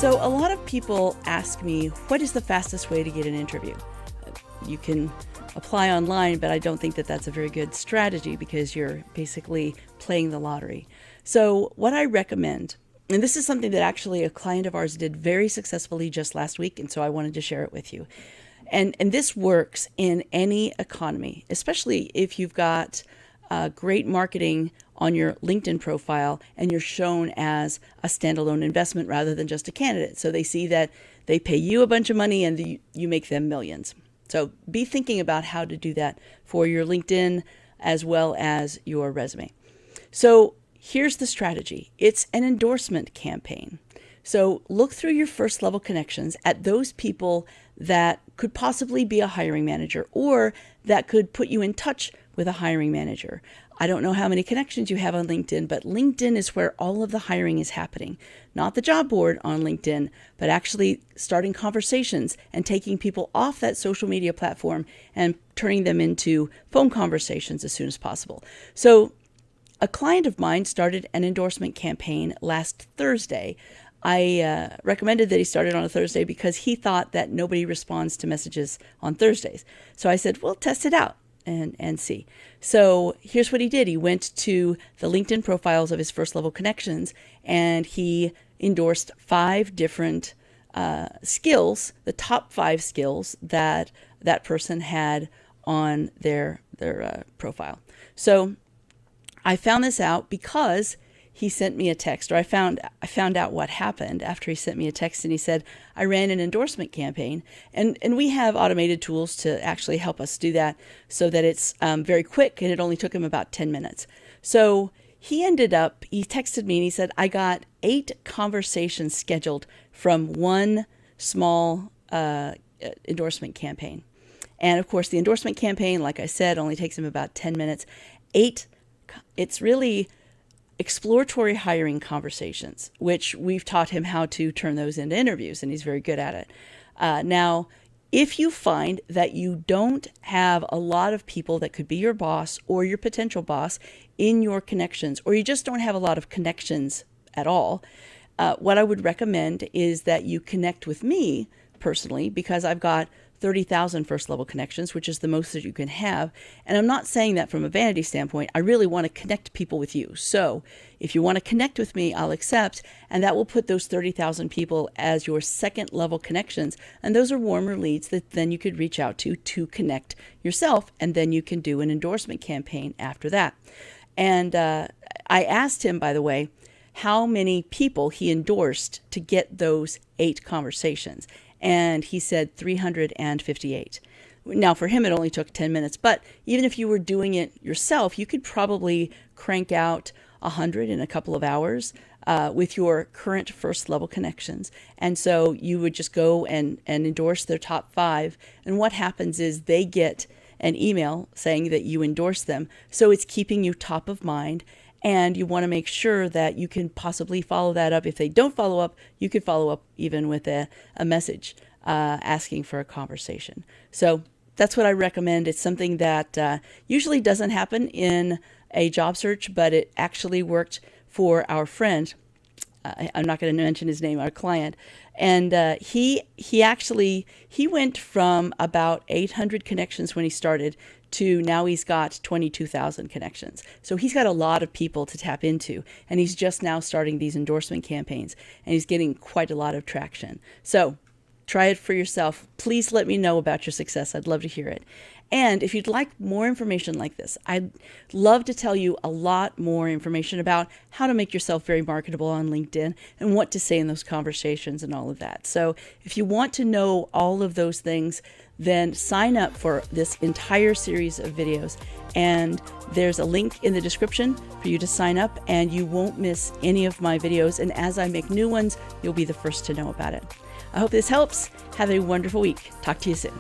So a lot of people ask me, what is the fastest way to get an interview? You can apply online, but I don't think that that's a very good strategy because you're basically playing the lottery. So what I recommend, and this is something that actually a client of ours did very successfully just last week, and so I wanted to share it with you. And this works in any economy, especially if you've got great marketing on your LinkedIn profile and you're shown as a standalone investment rather than just a candidate. So they see that they pay you a bunch of money and you make them millions. So be thinking about how to do that for your LinkedIn as well as your resume. So here's the strategy. It's an endorsement campaign. So look through your first level connections at those people that could possibly be a hiring manager or that could put you in touch with a hiring manager. I don't know how many connections you have on LinkedIn, but LinkedIn is where all of the hiring is happening. Not the job board on LinkedIn, but actually starting conversations and taking people off that social media platform and turning them into phone conversations as soon as possible. So a client of mine started an endorsement campaign last Thursday. I recommended that he started on a Thursday because he thought that nobody responds to messages on Thursdays. So I said, well, test it out and see. So here's what he did. He went to the LinkedIn profiles of his first level connections and he endorsed 5 different skills, the top 5 skills that that person had on their profile. So I found this out because he sent me a text, or I found out what happened after he sent me a text, and he said, I ran an endorsement campaign, and we have automated tools to actually help us do that so that it's very quick, and it only took him about 10 minutes. So he texted me and he said, I got 8 conversations scheduled from one small endorsement campaign. And of course, the endorsement campaign, like I said, only takes him about 10 minutes. It's really exploratory hiring conversations, which we've taught him how to turn those into interviews, and he's very good at it. Now, if you find that you don't have a lot of people that could be your boss or your potential boss in your connections, or you just don't have a lot of connections at all, what I would recommend is that you connect with me personally, because I've got 30,000 first level connections, which is the most that you can have. And I'm not saying that from a vanity standpoint. I really want to connect people with you. So if you want to connect with me, I'll accept. And that will put those 30,000 people as your second level connections. And those are warmer leads that then you could reach out to connect yourself. And then you can do an endorsement campaign after that. And I asked him, by the way, how many people he endorsed to get those 8 conversations. And he said 358. Now, for him, it only took 10 minutes. But even if you were doing it yourself, you could probably crank out 100 in a couple of hours with your current first level connections. And so you would just go and endorse their top 5. And what happens is they get an email saying that you endorse them. So it's keeping you top of mind. And you want to make sure that you can possibly follow that up. If they don't follow up, you could follow up even with a message asking for a conversation. So that's what I recommend. It's something that usually doesn't happen in a job search, but it actually worked for our friend. I'm not going to mention his name, our client. And he went from about 800 connections when he started to now he's got 22,000 connections. So he's got a lot of people to tap into, and he's just now starting these endorsement campaigns, and he's getting quite a lot of traction. So try it for yourself. Please let me know about your success. I'd love to hear it. And if you'd like more information like this, I'd love to tell you a lot more information about how to make yourself very marketable on LinkedIn and what to say in those conversations and all of that. So if you want to know all of those things, then sign up for this entire series of videos. And there's a link in the description for you to sign up, and you won't miss any of my videos. And as I make new ones, you'll be the first to know about it. I hope this helps. Have a wonderful week. Talk to you soon.